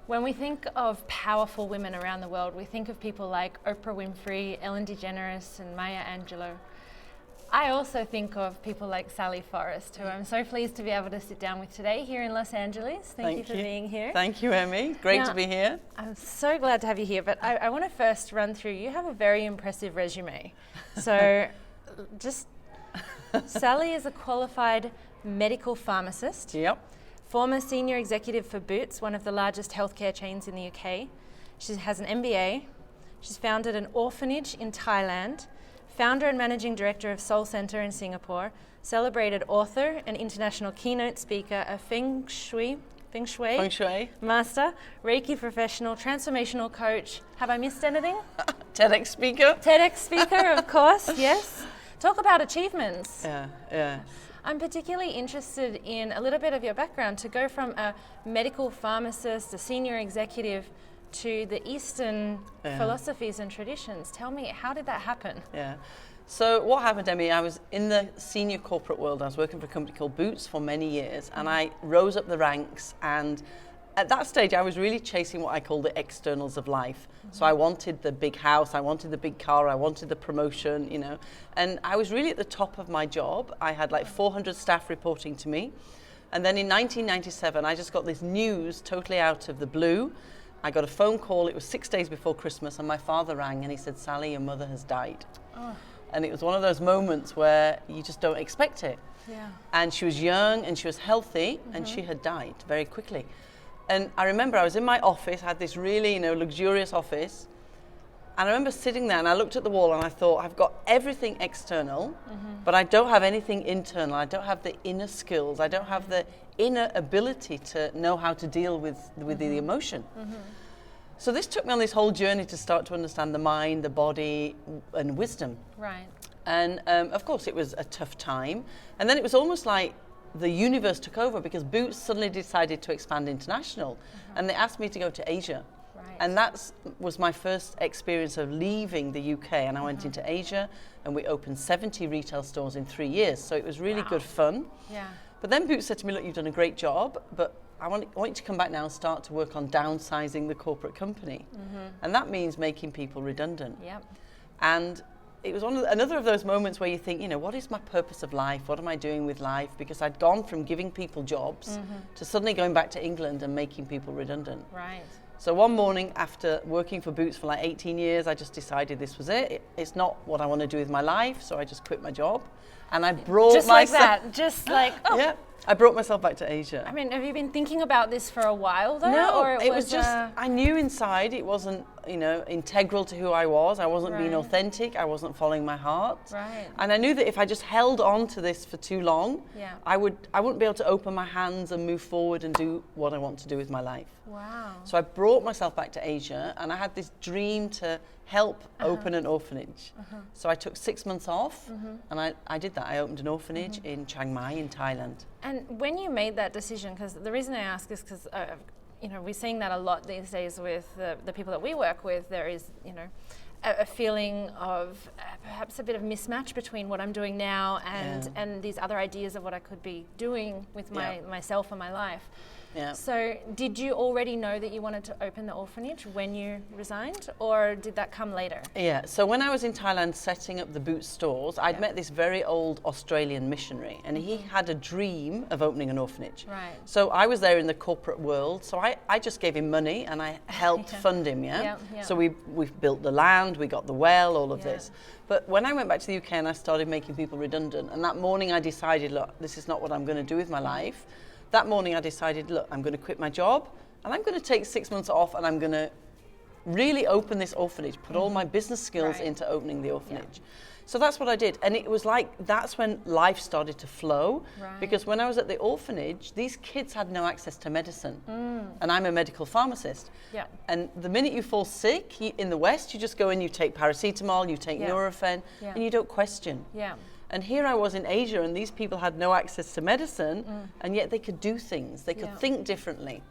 When we think of powerful women around the world, we think of people like Oprah Winfrey, Ellen DeGeneres, and Maya Angelou. I also think of people like Sally Forrest, who I'm so pleased to be able to sit down with today here in Los Angeles. Thank you for being here. Thank you, Emi. Great to be here. I'm so glad to have you here, but I want to first run through, you have a very impressive resume. So Sally is a qualified medical pharmacist. Yep. Former senior executive for Boots, one of the largest healthcare chains in the UK. She has an MBA. She's founded an orphanage in Thailand. Founder and managing director of Soul Center in Singapore, celebrated author and international keynote speaker, a Feng Shui master, Reiki professional, transformational coach. Have I missed anything? TEDx speaker. TEDx speaker, of course, yes. Talk about achievements. Yeah. I'm particularly interested in a little bit of your background, to go from a medical pharmacist, a senior executive, to the Eastern philosophies and traditions. Tell me, how did that happen? Yeah. So what happened, Emi, I was in the senior corporate world. I was working for a company called Boots for many years, and I rose up the ranks, and at that stage I was really chasing what I call the externals of life. So I wanted the big house, I wanted the big car, I wanted the promotion, you know, and I was really at the top of my job. I had like 400 staff reporting to me. And then in 1997, I just got this news totally out of the blue. I got a phone call, it was 6 days before Christmas, and my father rang and he said, "Sally, your mother has died." Oh. And it was one of those moments where you just don't expect it. Yeah. And she was young and she was healthy, and she had died very quickly. And I remember I was in my office, I had this really, luxurious office, and I remember sitting there and I looked at the wall and I thought, I've got everything external, but I don't have anything internal. I don't have the inner skills. I don't have the inner ability to know how to deal with the emotion. So this took me on this whole journey to start to understand the mind, the body, and wisdom. Right. And of course it was a tough time. And then it was almost like the universe took over, because Boots suddenly decided to expand international, and they asked me to go to Asia. Right. And that was my first experience of leaving the UK, and I went into Asia, and we opened 70 retail stores in 3 years. So it was really good fun. Yeah. But then Boots said to me, "Look, you've done a great job, but I want you to come back now and start to work on downsizing the corporate company." And that means making people redundant. Yep. And it was another of those moments where you think, what is my purpose of life? What am I doing with life? Because I'd gone from giving people jobs to suddenly going back to England and making people redundant. Right. So one morning, after working for Boots for like 18 years, I just decided this was it. It's not what I want to do with my life, so I just quit my job. And I brought just myself... like that, just like... Oh. Yeah, I brought myself back to Asia. I mean, have you been thinking about this for a while though? No, or it was just, I knew inside it wasn't, integral to who I was. I wasn't being authentic. I wasn't following my heart. Right. And I knew that if I just held on to this for too long, yeah. I wouldn't be able to open my hands and move forward and do what I want to do with my life. Wow. So I brought myself back to Asia, and I had this dream to help open an orphanage. So I took 6 months off, and I did that. I opened an orphanage in Chiang Mai in Thailand. And when you made that decision, because the reason I ask is because we're seeing that a lot these days with the people that we work with. There is a feeling of perhaps a bit of mismatch between what I'm doing now and these other ideas of what I could be doing with myself and my life. Yeah. So did you already know that you wanted to open the orphanage when you resigned, or did that come later? Yeah, so when I was in Thailand setting up the Boots stores, I'd met this very old Australian missionary, and he had a dream of opening an orphanage. Right. So I was there in the corporate world, so I just gave him money and I helped fund him, Yeah. So we built the land, we got the well, all of this. But when I went back to the UK and I started making people redundant, and that morning I decided, look, this is not what I'm going to do with my life. That morning I decided, look, I'm going to quit my job, and I'm going to take 6 months off, and I'm going to really open this orphanage, put all my business skills into opening the orphanage. So that's what I did. And it was like, that's when life started to flow. Right. Because when I was at the orphanage, these kids had no access to medicine. And I'm a medical pharmacist. Yeah. And the minute you fall sick, in the West, you just go in, you take paracetamol, you take Nurofen, and you don't question. Yeah. And here I was in Asia, and these people had no access to medicine, and yet they could do things. They could think differently.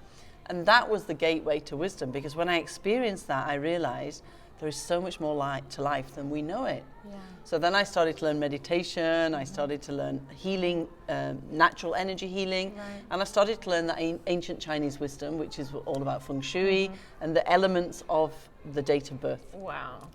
And that was the gateway to wisdom, because when I experienced that, I realized there is so much more to life than we know it. Yeah. So then I started to learn meditation, I started to learn healing, natural energy healing, and I started to learn that ancient Chinese wisdom, which is all about feng shui and the elements of the date of birth. Wow.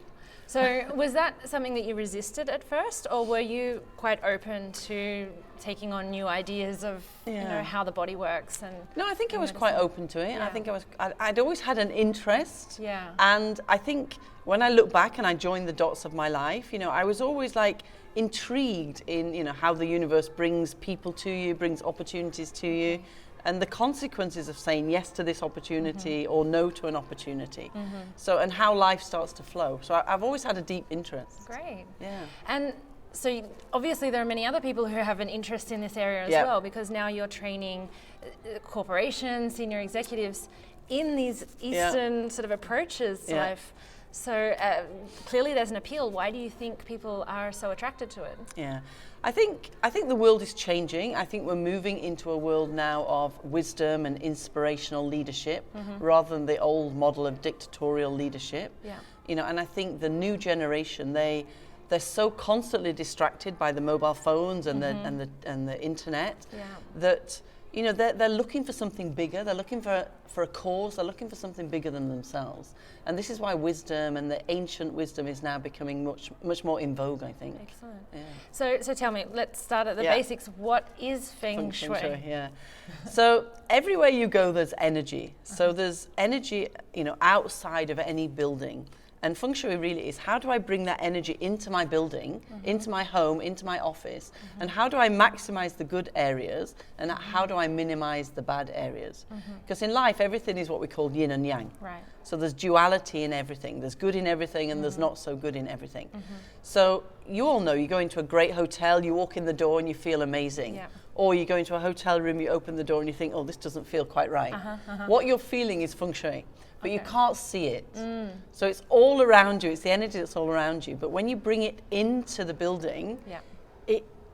So was that something that you resisted at first, or were you quite open to taking on new ideas of you know, how the body works? And no, I think I was quite open to it. I think I'd always had an interest. Yeah. And I think when I look back and I join the dots of my life, you know, I was always like intrigued in, you know, how the universe brings people to you, brings opportunities to you, and the consequences of saying yes to this opportunity or no to an opportunity. So, and how life starts to flow. So I've always had a deep interest. Great. Yeah. And so obviously there are many other people who have an interest in this area as well, because now you're training corporations, senior executives in these Eastern sort of approaches to life. So clearly there's an appeal. Why do you think people are so attracted to it? Yeah, I think the world is changing. I think we're moving into a world now of wisdom and inspirational leadership rather than the old model of dictatorial leadership. Yeah. You know, and I think the new generation, they're so constantly distracted by the mobile phones and the internet that, you know, they're looking for something bigger. They're looking for a cause. They're looking for something bigger than themselves. And this is why wisdom and the ancient wisdom is now becoming much more in vogue, I think. Excellent. Yeah. So tell me, let's start at the basics. What is Feng Shui? Yeah. So everywhere you go, there's energy. So there's energy, you know, outside of any building. And Feng Shui really is, how do I bring that energy into my building, into my home, into my office, and how do I maximize the good areas, and how do I minimize the bad areas? Because in life, everything is what we call yin and yang. Right. So there's duality in everything. There's good in everything, and there's not so good in everything. So you all know, you go into a great hotel, you walk in the door and you feel amazing. Yeah. Or you go into a hotel room, you open the door and you think, oh, this doesn't feel quite right. What you're feeling is Feng Shui. But you can't see it. So it's all around you. It's the energy that's all around you. But when you bring it into the building,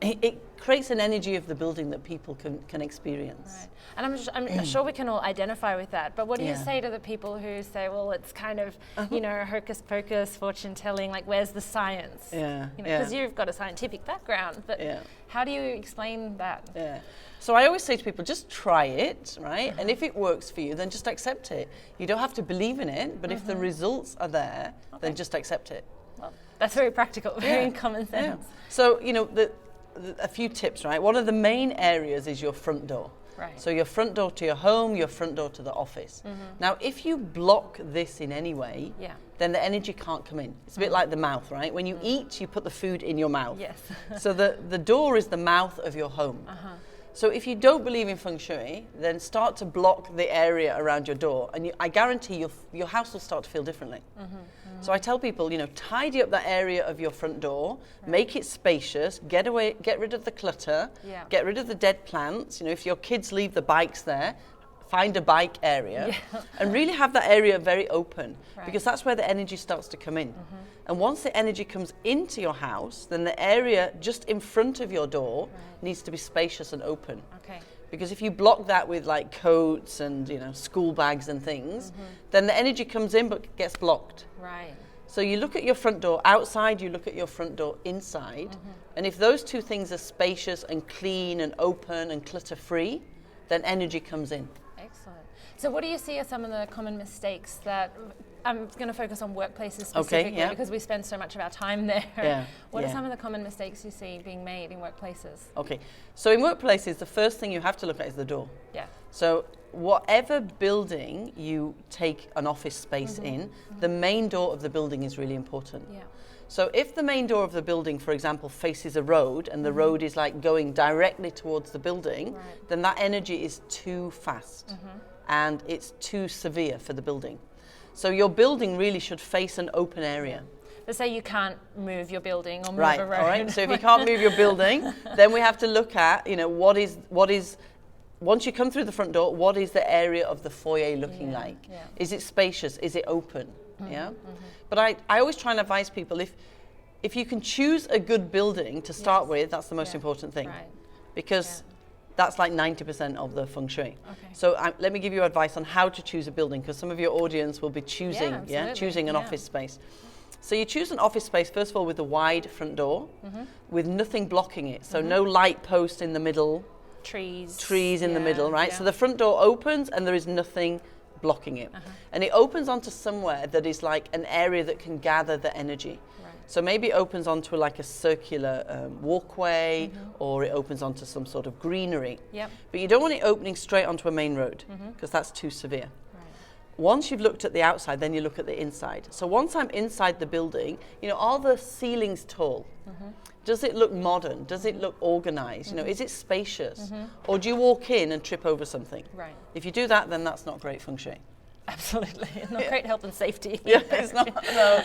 it creates an energy of the building that people can experience. Right. And I'm sure we can all identify with that. But what do you say to the people who say, well, it's kind of, you know, hocus pocus, fortune telling, like, where's the science? Yeah. Because you've got a scientific background. But how do you explain that? Yeah. So I always say to people, just try it, right? And if it works for you, then just accept it. You don't have to believe in it, but if the results are there, then just accept it. Well, that's very practical, very common sense. So, you know, a few tips, right? One of the main areas is your front door. Right. So your front door to your home, your front door to the office. Now, if you block this in any way, then the energy can't come in. It's a bit like the mouth, right? When you eat, you put the food in your mouth. Yes. So the door is the mouth of your home. So if you don't believe in Feng Shui, then start to block the area around your door, and I guarantee your house will start to feel differently. So I tell people, you know, tidy up that area of your front door, make it spacious, get rid of the clutter, get rid of the dead plants. You know, if your kids leave the bikes there, find a bike area and really have that area very open, because that's where the energy starts to come in. And once the energy comes into your house, then the area just in front of your door needs to be spacious and open. Okay. Because if you block that with like coats and, you know, school bags and things, then the energy comes in but gets blocked. Right. So you look at your front door outside, you look at your front door inside, and if those two things are spacious and clean and open and clutter-free, then energy comes in. Excellent. So what do you see are some of the common mistakes that, I'm going to focus on workplaces specifically because we spend so much of our time there. What are some of the common mistakes you see being made in workplaces? Okay, so in workplaces, the first thing you have to look at is the door. Yeah. So whatever building you take an office space in, the main door of the building is really important. Yeah. So if the main door of the building, for example, faces a road and the road is like going directly towards the building, then that energy is too fast and it's too severe for the building. So your building really should face an open area. But say you can't move your building or move a road. All right. So if you can't move your building, then we have to look at, you know, what is once you come through the front door, what is the area of the foyer looking like? Yeah. Is it spacious? Is it open? But I always try and advise people, if you can choose a good building to start with, that's the most important thing. Right. Because That's like 90% of the feng shui. Okay. So let me give you advice on how to choose a building, because some of your audience will be choosing, choosing an office space. So you choose an office space, first of all, with a wide front door, with nothing blocking it. So no light post in the middle. Trees in the middle, right? So the front door opens and there is nothing blocking it. And it opens onto somewhere that is like an area that can gather the energy. So maybe it opens onto like a circular walkway, or it opens onto some sort of greenery. But you don't want it opening straight onto a main road, because that's too severe. Once you've looked at the outside, then you look at the inside. So once I'm inside the building, you know, are the ceilings tall? Does it look modern? Does it look organized? You know, is it spacious? Or do you walk in and trip over something? If you do that, then that's not great feng shui. Absolutely, not great health and safety. It's not. No.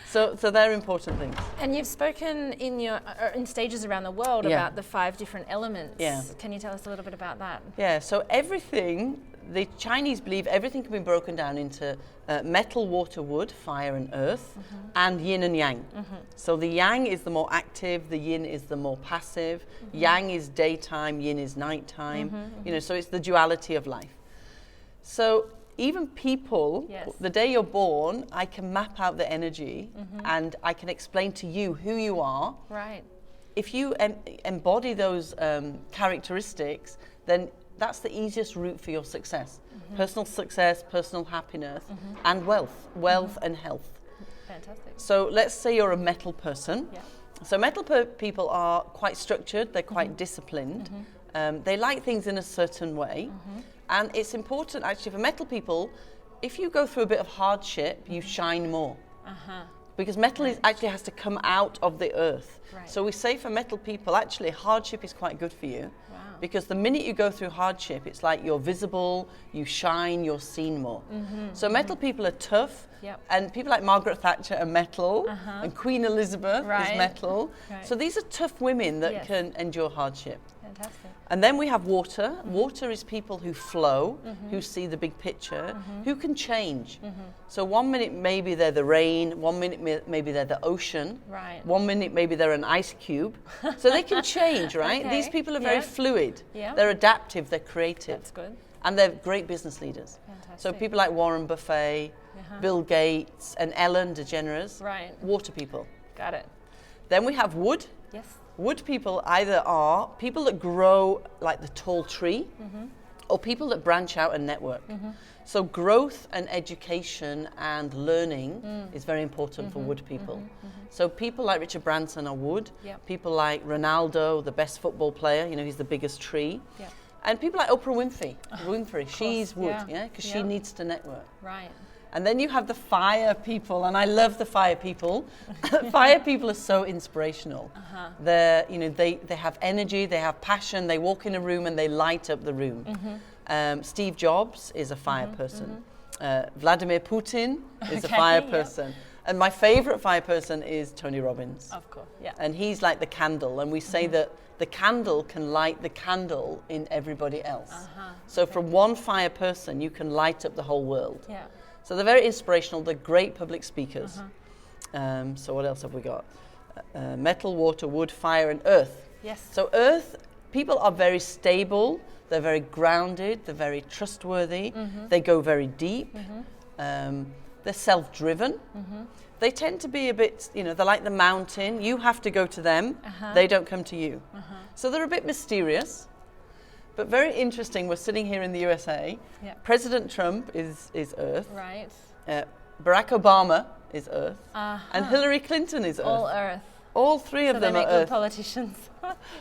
So they're important things. And you've spoken in your in stages around the world about the 5 different elements. Can you tell us a little bit about that? So everything, the Chinese believe everything can be broken down into metal, water, wood, fire and earth, and yin and yang. So the yang is the more active, the yin is the more passive. Yang is daytime, yin is nighttime. You know, so it's the duality of life. So even people, the day you're born, I can map out the energy and I can explain to you who you are. If you embody those characteristics, then that's the easiest route for your success. Personal success, personal happiness, and wealth and health. Fantastic. So let's say you're a metal person. So metal people are quite structured, they're quite disciplined. They like things in a certain way. And it's important actually for metal people, if you go through a bit of hardship, you shine more. Because metal actually has to come out of the earth. So we say for metal people, actually hardship is quite good for you. Because the minute you go through hardship, it's like you're visible, you shine, you're seen more. So metal people are tough, and people like Margaret Thatcher are metal, and Queen Elizabeth is metal. So these are tough women that can endure hardship. Fantastic. And then we have water. Water is people who flow, who see the big picture, who can change. So 1 minute maybe they're the rain, 1 minute maybe they're the ocean, 1 minute maybe they're an ice cube. So they can change, right? These people are very fluid. They're adaptive, they're creative. That's good. And they're great business leaders. So people like Warren Buffett, Bill Gates, and Ellen DeGeneres, water people. Got it. Then we have wood. Wood people either are people that grow like the tall tree, or people that branch out and network. So growth and education and learning is very important for wood people. So people like Richard Branson are wood. People like Ronaldo, the best football player, you know, he's the biggest tree. And people like Oprah Winfrey, she's wood, because she needs to network. And then you have the fire people, and I love the fire people. Fire people are so inspirational. They're, you know, they have energy, they have passion, they walk in a room and they light up the room. Steve Jobs is a fire person. Vladimir Putin is a fire person. And my favorite fire person is Tony Robbins. Of course, And he's like the candle, and we say that the candle can light the candle in everybody else. So from one fire person, you can light up the whole world. So they're very inspirational, they're great public speakers. So what else have we got? Metal, water, wood, fire, and earth. So earth, people are very stable, they're very grounded, they're very trustworthy, they go very deep, they're self-driven. They tend to be a bit, you know, they're like the mountain, you have to go to them, they don't come to you. So they're a bit mysterious. But very interesting, we're sitting here in the USA. President Trump is Earth. Barack Obama is Earth. And Hillary Clinton is Earth. All Earth. All three of them are Earth. They make good politicians.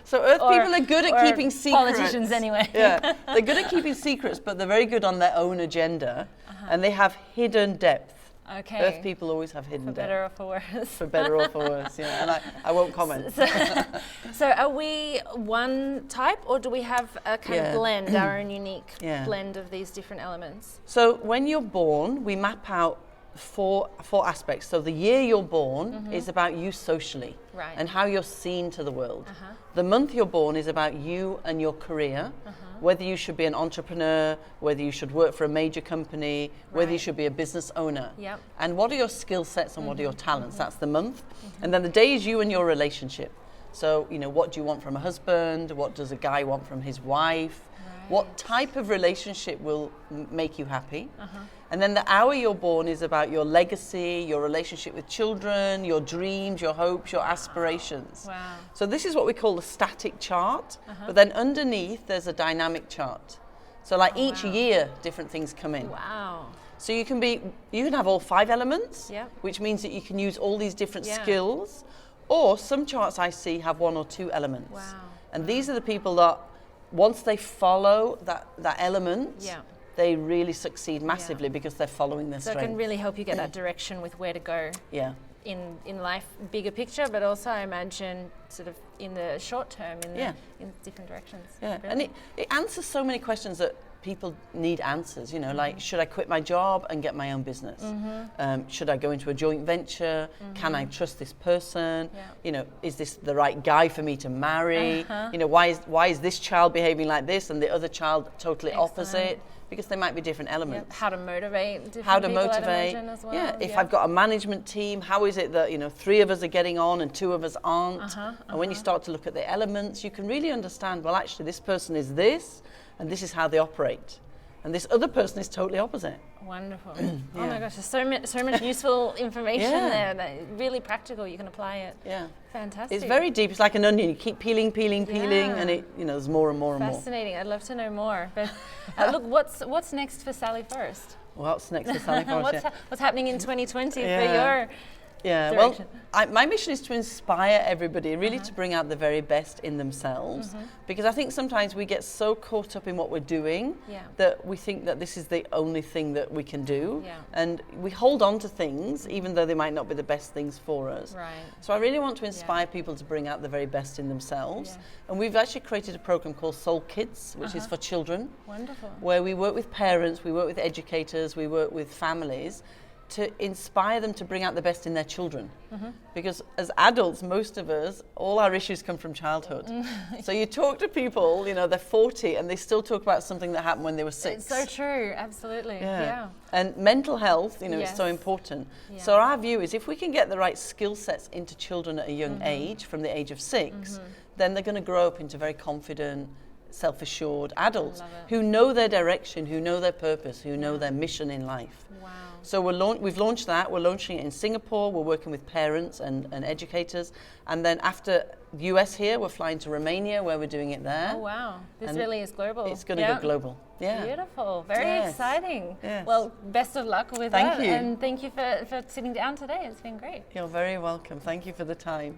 So Earth people are good at keeping secrets. Politicians anyway. They're good at keeping secrets, but they're very good on their own agenda. And they have hidden depth. Earth people always have hidden depth. For better or for worse. For better or for worse, And I won't comment. So are we one type, or do we have a kind of blend, our own unique blend of these different elements? So when you're born, we map out four aspects. So the year you're born is about you socially and how you're seen to the world. The month you're born is about you and your career. Whether you should be an entrepreneur, whether you should work for a major company, whether you should be a business owner. And what are your skill sets and what are your talents? That's the month. And then the day is you and your relationship. So, you know, what do you want from a husband? What does a guy want from his wife? What type of relationship will make you happy? And then the hour you're born is about your legacy, your relationship with children, your dreams, your hopes, your aspirations. Wow. So this is what we call the static chart, but then underneath there's a dynamic chart. So like each year, different things come in. Wow. So you can have all 5 elements, Yep. which means that you can use all these different skills, or some charts I see have 1 or 2 elements. Wow. And these are the people that once they follow that element, they really succeed massively because they're following their strength. So it can really help you get that direction with where to go. Yeah. In life, bigger picture, but also I imagine sort of in the short term, in different directions. Yeah, Brilliant. and it answers so many questions that people need answers, you know, like should I quit my job and get my own business? Should I go into a joint venture? Can I trust this person? You know, is this the right guy for me to marry? You know, why is this child behaving like this and the other child totally opposite? Because they might be different elements. How to motivate different people, I'd imagine, as well. Yeah, if I've got a management team, how is it that, you know, 3 of us are getting on and 2 of us aren't? And when you start to look at the elements, you can really understand, well, actually, this person is this, and this is how they operate. And this other person is totally opposite. Wonderful. Oh my gosh, there's so much useful information there. That really practical. You can apply it. Yeah. Fantastic. It's very deep. It's like an onion. You keep peeling, and it, you know, there's more and more and more. Fascinating. I'd love to know more. But look, what's next for Sally Forrest? What's next for Sally Forrest? What's happening in 2020 for your direction? Well, my mission is to inspire everybody, really to bring out the very best in themselves. Because I think sometimes we get so caught up in what we're doing that we think that this is the only thing that we can do. And we hold on to things, even though they might not be the best things for us. Right. So I really want to inspire people to bring out the very best in themselves. And we've actually created a program called Soul Kids, which is for children. Wonderful. Where we work with parents, we work with educators, we work with families, to inspire them to bring out the best in their children. Because as adults, most of us, all our issues come from childhood. So you talk to people, you know, they're 40 and they still talk about something that happened when they were 6. It's so true, absolutely. Yeah. And mental health, you know, is so important. So our view is if we can get the right skill sets into children at a young age, from the age of 6, then they're going to grow up into very confident, self-assured adults who know their direction, who know their purpose, who know their mission in life. Wow. So we've launched that. We're launching it in Singapore. We're working with parents and educators. And then after the US here, we're flying to Romania where we're doing it there. Oh, wow. This really is global. It's going to go global. Yeah. Beautiful. Very exciting. Yes. Well, best of luck with that. Thank you. And thank you for sitting down today. It's been great. You're very welcome. Thank you for the time.